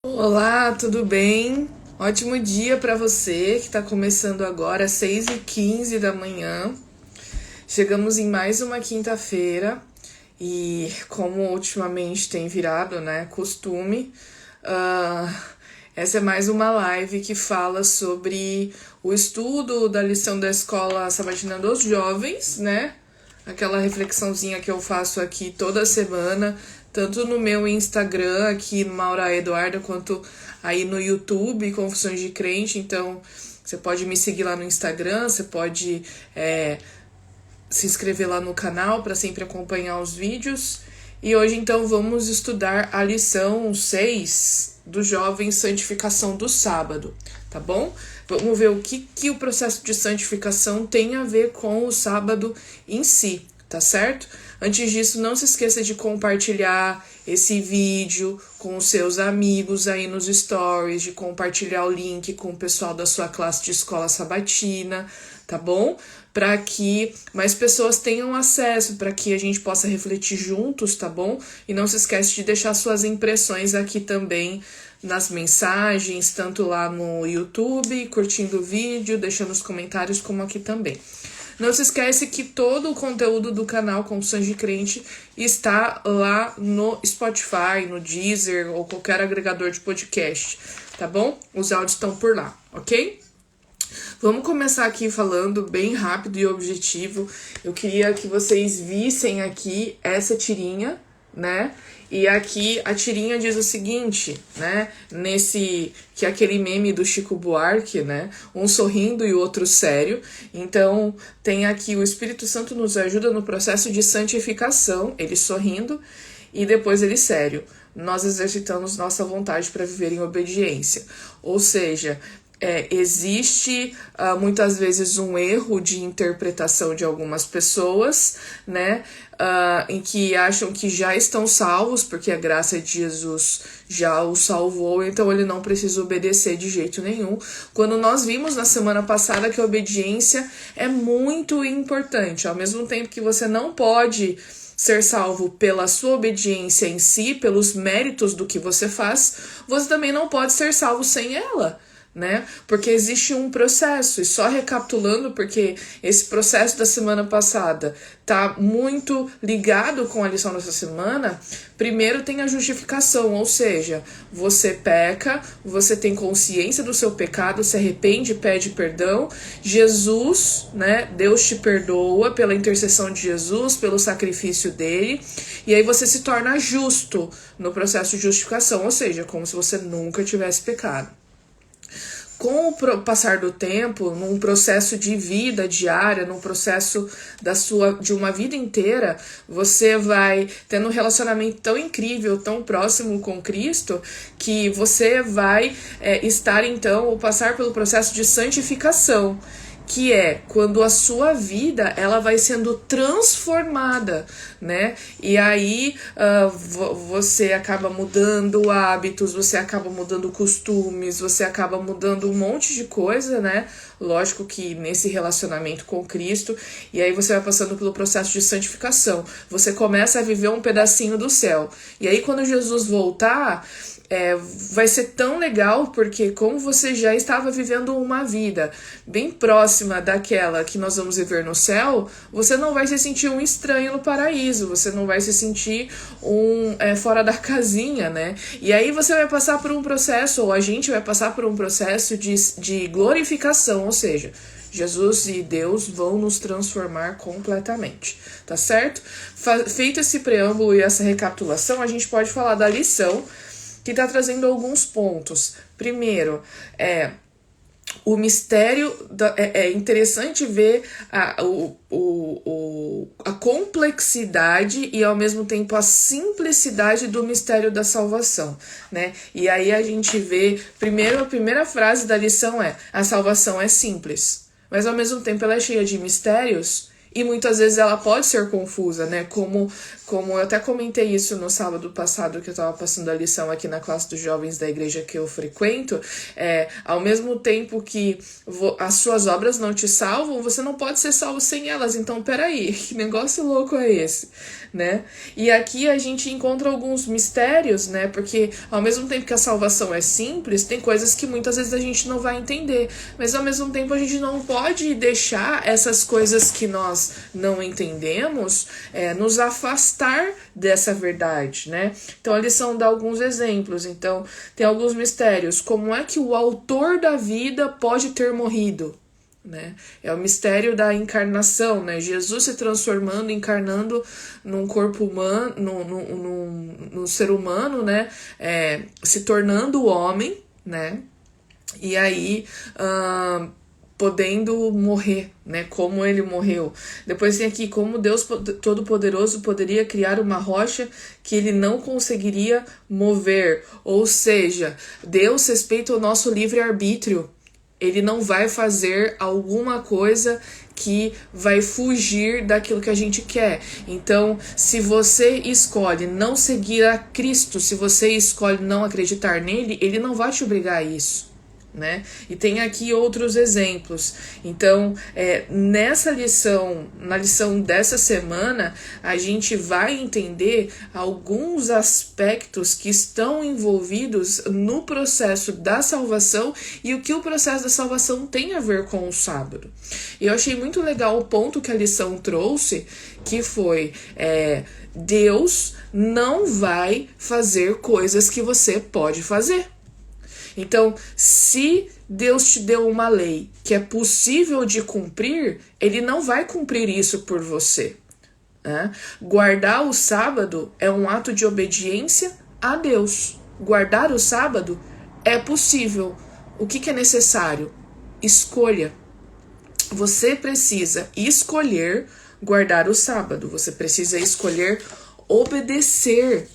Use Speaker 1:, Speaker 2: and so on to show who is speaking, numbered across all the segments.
Speaker 1: Olá, tudo bem? Ótimo dia para você que está começando agora, às 6h15 da manhã. Chegamos em mais uma quinta-feira e, como ultimamente tem virado, né, costume, uh, essa é mais uma live que fala sobre o estudo da lição da Escola Sabatina dos Jovens, né? Aquela reflexãozinha que eu faço aqui toda semana, tanto no meu Instagram, aqui no Maura Eduarda, quanto aí no YouTube, Confissões de Crente. Então, você pode me seguir lá no Instagram, você pode se inscrever lá no canal para sempre acompanhar os vídeos. E hoje, então, vamos estudar a lição 6 do Jovem Santificação do Sábado, tá bom? Vamos ver o que o processo de santificação tem a ver com o sábado em si, tá certo? Antes disso, não se esqueça de compartilhar esse vídeo com os seus amigos aí nos stories, de compartilhar o link com o pessoal da sua classe de escola sabatina, tá bom? Para que mais pessoas tenham acesso, para que a gente possa refletir juntos, tá bom? E não se esquece de deixar suas impressões aqui também nas mensagens, tanto lá no YouTube, curtindo o vídeo, deixando os comentários, como aqui também. Não se esquece que todo o conteúdo do canal Confissões de Crente está lá no Spotify, no Deezer ou qualquer agregador de podcast, tá bom? Os áudios estão por lá, ok? Vamos começar aqui falando bem rápido e objetivo. Eu queria que vocês vissem aqui essa tirinha, né? E aqui a tirinha diz o seguinte, né? Que é aquele meme do Chico Buarque, né? Um sorrindo e o outro sério. Então, tem aqui o Espírito Santo nos ajuda no processo de santificação, ele sorrindo e depois ele sério. Nós exercitamos nossa vontade para viver em obediência. Ou seja, existe muitas vezes um erro de interpretação de algumas pessoas, né, em que acham que já estão salvos, porque a graça de Jesus já o salvou, então ele não precisa obedecer de jeito nenhum. Quando nós vimos na semana passada que a obediência é muito importante, ao mesmo tempo que você não pode ser salvo pela sua obediência em si, pelos méritos do que você faz, você também não pode ser salvo sem ela, né? Porque existe um processo, e só recapitulando, porque esse processo da semana passada tá muito ligado com a lição dessa semana. Primeiro tem a justificação, ou seja, você peca, você tem consciência do seu pecado, se arrepende, pede perdão, Jesus, né, Deus te perdoa pela intercessão de Jesus, pelo sacrifício dele, e aí você se torna justo no processo de justificação, ou seja, como se você nunca tivesse pecado. Com o passar do tempo, num processo de vida diária, num processo de uma vida inteira, você vai tendo um relacionamento tão incrível, tão próximo com Cristo, que você vai estar então, ou passar pelo processo de santificação, que é quando a sua vida ela vai sendo transformada, né? E aí você acaba mudando hábitos, você acaba mudando costumes, você acaba mudando um monte de coisa, né? Lógico que nesse relacionamento com Cristo, e aí você vai passando pelo processo de santificação. Você começa a viver um pedacinho do céu. E aí quando Jesus voltar, vai ser tão legal, porque como você já estava vivendo uma vida bem próxima daquela que nós vamos viver no céu, você não vai se sentir um estranho no paraíso, você não vai se sentir fora da casinha, né? E aí você vai passar por um processo, ou a gente vai passar por um processo de glorificação, ou seja, Jesus e Deus vão nos transformar completamente, tá certo? Feito esse preâmbulo e essa recapitulação, a gente pode falar da lição, que está trazendo alguns pontos. Primeiro, o mistério, é interessante ver a complexidade e ao mesmo tempo a simplicidade do mistério da salvação, né? E aí a gente vê, a primeira frase da lição a salvação é simples, mas ao mesmo tempo ela é cheia de mistérios E muitas vezes ela pode ser confusa, né? Como eu até comentei isso no sábado passado, que eu estava passando a lição aqui na classe dos jovens da igreja que eu frequento, ao mesmo tempo que as suas obras não te salvam, você não pode ser salvo sem elas. Então, peraí, que negócio louco é esse, né? E aqui a gente encontra alguns mistérios, né? Porque ao mesmo tempo que a salvação é simples, tem coisas que muitas vezes a gente não vai entender. Mas ao mesmo tempo a gente não pode deixar essas coisas que nós não entendemos nos afastar dessa verdade, né? Então a lição dá alguns exemplos. Então tem alguns mistérios. Como é que o autor da vida pode ter morrido? Né? É o mistério da encarnação, né? Jesus se transformando, encarnando num corpo humano, num ser humano, né? Se tornando homem, né? E aí podendo morrer, né? Como ele morreu. Depois tem aqui como Deus Todo-Poderoso poderia criar uma rocha que ele não conseguiria mover. Ou seja, Deus respeita o nosso livre-arbítrio. Ele não vai fazer alguma coisa que vai fugir daquilo que a gente quer. Então, se você escolhe não seguir a Cristo, se você escolhe não acreditar nele, ele não vai te obrigar a isso, né? E tem aqui outros exemplos. Então, nessa lição, na lição dessa semana, a gente vai entender alguns aspectos que estão envolvidos no processo da salvação e o que o processo da salvação tem a ver com o sábado. E eu achei muito legal o ponto que a lição trouxe, que foi Deus não vai fazer coisas que você pode fazer. Então, se Deus te deu uma lei que é possível de cumprir, ele não vai cumprir isso por você, né? Guardar o sábado é um ato de obediência a Deus. Guardar o sábado é possível. O que é necessário? Escolha. Você precisa escolher guardar o sábado. Você precisa escolher obedecer.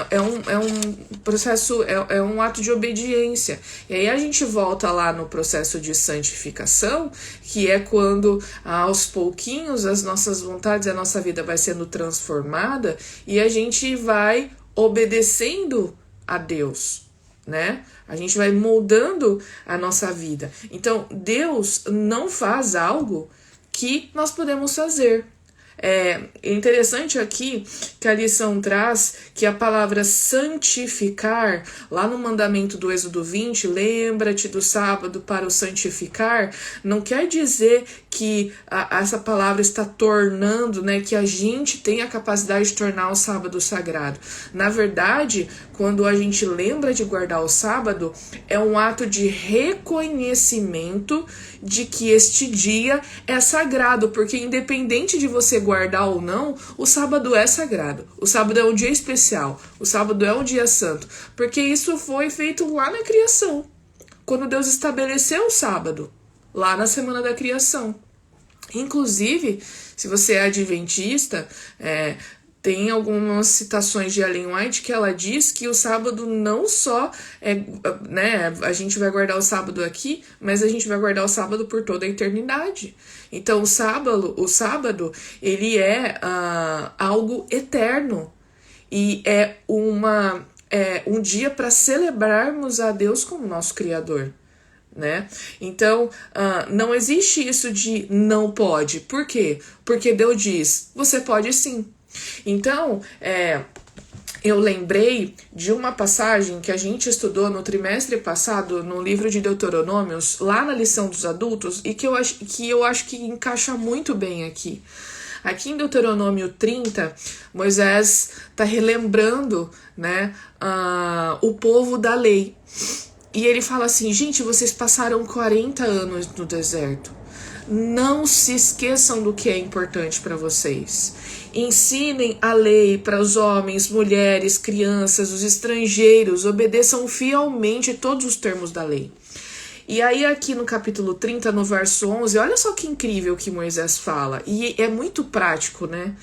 Speaker 1: É um processo, é um ato de obediência. E aí a gente volta lá no processo de santificação, que é quando aos pouquinhos as nossas vontades, a nossa vida vai sendo transformada e a gente vai obedecendo a Deus, né? A gente vai moldando a nossa vida. Então, Deus não faz algo que nós podemos fazer. É interessante aqui que a lição traz que a palavra santificar, lá no mandamento do Êxodo 20, lembra-te do sábado para o santificar, não quer dizer que essa palavra está tornando, né, que a gente tem a capacidade de tornar o sábado sagrado. Na verdade, quando a gente lembra de guardar o sábado, é um ato de reconhecimento de que este dia é sagrado, porque independente de você guardar ou não, o sábado é sagrado. O sábado é um dia especial, o sábado é um dia santo, porque isso foi feito lá na criação, quando Deus estabeleceu o sábado, lá na semana da criação. Inclusive, se você é adventista, tem algumas citações de Ellen White que ela diz que o sábado não só né, a gente vai guardar o sábado aqui, mas a gente vai guardar o sábado por toda a eternidade. Então o sábado ele é algo eterno e é um dia para celebrarmos a Deus como nosso Criador, né? Então, não existe isso de não pode. Por quê? Porque Deus diz, você pode sim. Então, eu lembrei de uma passagem que a gente estudou no trimestre passado no livro de Deuteronômios, lá na lição dos adultos, e que eu acho que encaixa muito bem aqui. Aqui em Deuteronômio 30, Moisés está relembrando, né, o povo da lei. E ele fala assim, gente, vocês passaram 40 anos no deserto. Não se esqueçam do que é importante para vocês. Ensinem a lei para os homens, mulheres, crianças, os estrangeiros. Obedeçam fielmente todos os termos da lei. E aí aqui no capítulo 30, no verso 11, olha só que incrível que Moisés fala. E é muito prático, né?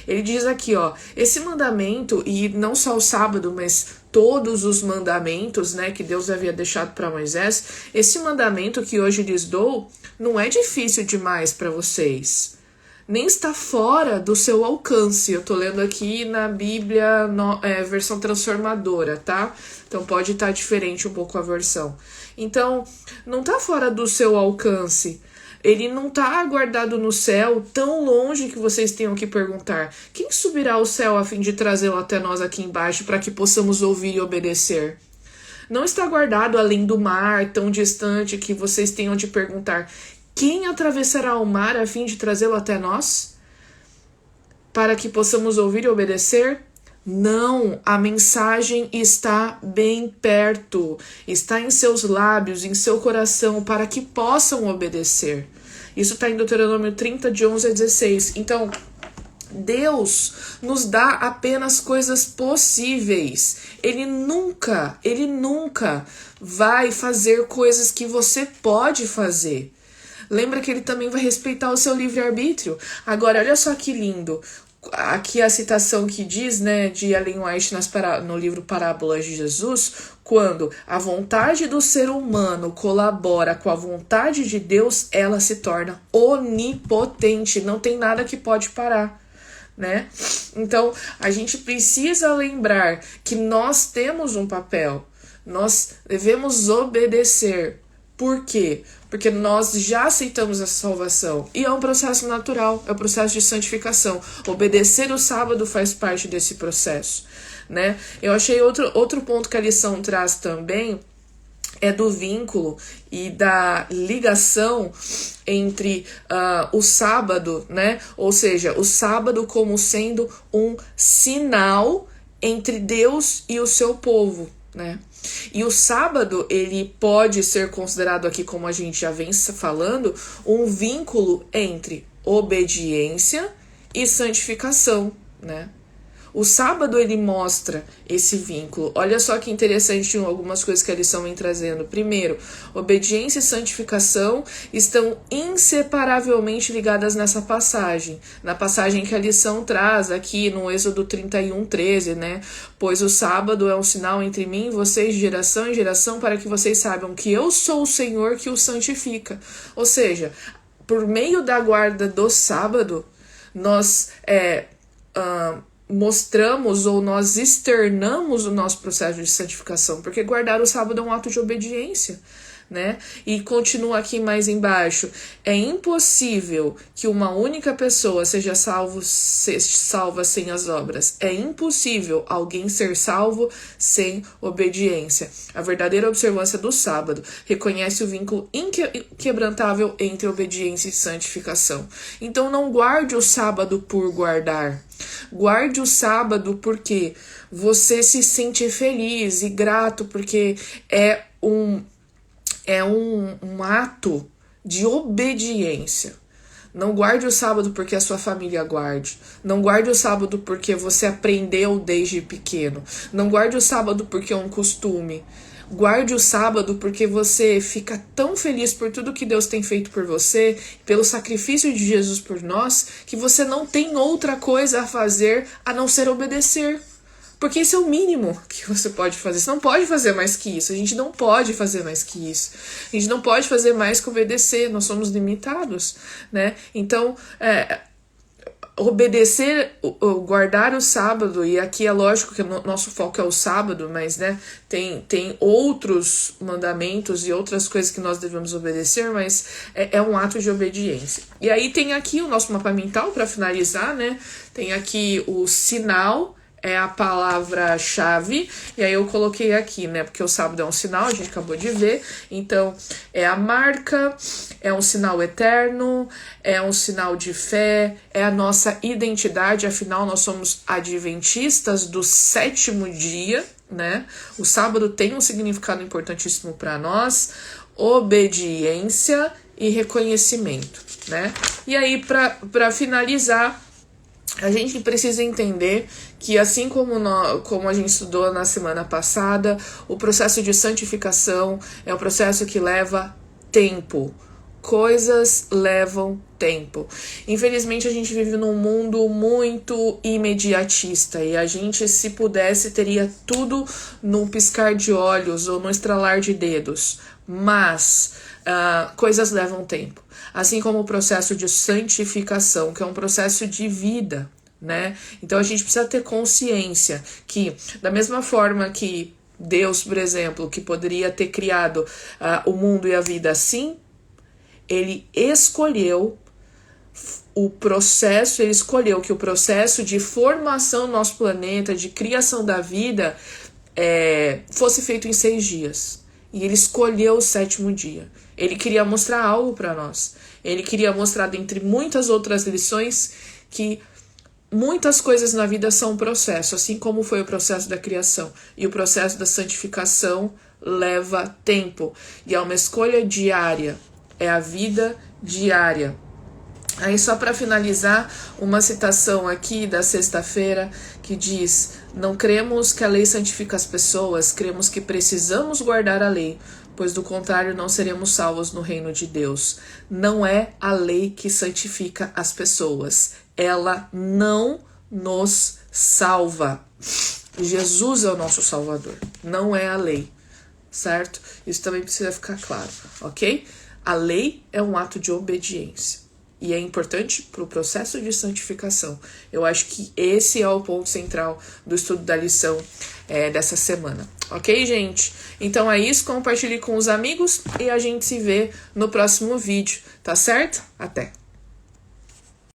Speaker 1: Ele diz aqui, ó, esse mandamento, e não só o sábado, mas todos os mandamentos, né, que Deus havia deixado para Moisés, esse mandamento que hoje lhes dou não é difícil demais para vocês. nem está fora do seu alcance. Eu tô lendo aqui na Bíblia, versão transformadora, tá? Então pode estar diferente um pouco a versão. Então, não tá fora do seu alcance. Ele não está guardado no céu, tão longe que vocês tenham que perguntar: quem subirá ao céu a fim de trazê-lo até nós aqui embaixo para que possamos ouvir e obedecer? Não está guardado além do mar, tão distante que vocês tenham de perguntar: quem atravessará o mar a fim de trazê-lo até nós? Para que possamos ouvir e obedecer? Não, a mensagem está bem perto, está em seus lábios, em seu coração, para que possam obedecer. Isso está em Deuteronômio 30, de 11 a 16. Então, Deus nos dá apenas coisas possíveis. Ele nunca vai fazer coisas que você pode fazer. Lembra que ele também vai respeitar o seu livre-arbítrio. Agora, olha só que lindo. Aqui a citação que diz, né, de Ellen White no livro Parábolas de Jesus, quando a vontade do ser humano colabora com a vontade de Deus, ela se torna onipotente, não tem nada que pode parar, né? Então, a gente precisa lembrar que nós temos um papel, nós devemos obedecer. Por quê? Porque nós já aceitamos a salvação. E é um processo natural, é um processo de santificação. Obedecer o sábado faz parte desse processo, né? Eu achei outro ponto que a lição traz também, é do vínculo e da ligação entre o sábado, né? Ou seja, o sábado como sendo um sinal entre Deus e o seu povo, né? E o sábado, ele pode ser considerado aqui, como a gente já vem falando, um vínculo entre obediência e santificação, né? O sábado, ele mostra esse vínculo. Olha só que interessante algumas coisas que a lição vem trazendo. Primeiro, obediência e santificação estão inseparavelmente ligadas nessa passagem. Na passagem que a lição traz aqui no Êxodo 31:13, né? Pois o sábado é um sinal entre mim e vocês de geração em geração, para que vocês saibam que eu sou o Senhor que os santifica. Ou seja, por meio da guarda do sábado, nós mostramos ou nós externamos o nosso processo de santificação, porque guardar o sábado é um ato de obediência, né? E continua aqui mais embaixo: é impossível que uma única pessoa seja salva sem as obras. É impossível alguém ser salvo sem obediência. A verdadeira observância do sábado reconhece o vínculo inquebrantável entre obediência e santificação. Então não guarde o sábado por guardar. Guarde o sábado porque você se sente feliz e grato, porque é um ato de obediência. Não guarde o sábado porque a sua família guarde. Não guarde o sábado porque você aprendeu desde pequeno. Não guarde o sábado porque é um costume. Guarde o sábado porque você fica tão feliz por tudo que Deus tem feito por você, pelo sacrifício de Jesus por nós, que você não tem outra coisa a fazer a não ser obedecer. Porque esse é o mínimo que você pode fazer. Você não pode fazer mais que isso. A gente não pode fazer mais que isso. A gente não pode fazer mais que obedecer. Nós somos limitados, né? Então, obedecer, guardar o sábado, e aqui é lógico que o nosso foco é o sábado, mas, né, tem outros mandamentos e outras coisas que nós devemos obedecer, mas é um ato de obediência. E aí tem aqui o nosso mapa mental para finalizar, né? Tem aqui o sinal, é a palavra-chave, e aí eu coloquei aqui, né, porque o sábado é um sinal, a gente acabou de ver, então é a marca, é um sinal eterno, é um sinal de fé, é a nossa identidade, afinal nós somos adventistas do sétimo dia, né, o sábado tem um significado importantíssimo para nós, obediência e reconhecimento, né, e aí para finalizar, a gente precisa entender que, assim como a gente estudou na semana passada, o processo de santificação é um processo que leva tempo. coisas levam tempo. Infelizmente, a gente vive num mundo muito imediatista e a gente, se pudesse, teria tudo num piscar de olhos ou no estralar de dedos. Mas coisas levam tempo. Assim como o processo de santificação, que é um processo de vida, né? Então a gente precisa ter consciência que, da mesma forma que Deus, por exemplo, que poderia ter criado o mundo e a vida assim, ele escolheu que o processo de formação do nosso planeta, de criação da vida, fosse feito em 6 dias. E ele escolheu o 7º dia. Ele queria mostrar algo para nós. Ele queria mostrar, dentre muitas outras lições, que muitas coisas na vida são um processo, assim como foi o processo da criação. E o processo da santificação leva tempo. E é uma escolha diária. É a vida diária. Aí, só para finalizar, uma citação aqui da sexta-feira que diz: não cremos que a lei santifica as pessoas, cremos que precisamos guardar a lei, pois do contrário não seremos salvos no reino de Deus. Não é a lei que santifica as pessoas, ela não nos salva. Jesus é o nosso Salvador, não é a lei, certo? Isso também precisa ficar claro, ok? A lei é um ato de obediência. E é importante para o processo de santificação. Eu acho que esse é o ponto central do estudo da lição dessa semana. Ok, gente? Então é isso. Compartilhe com os amigos e a gente se vê no próximo vídeo. Tá certo? Até!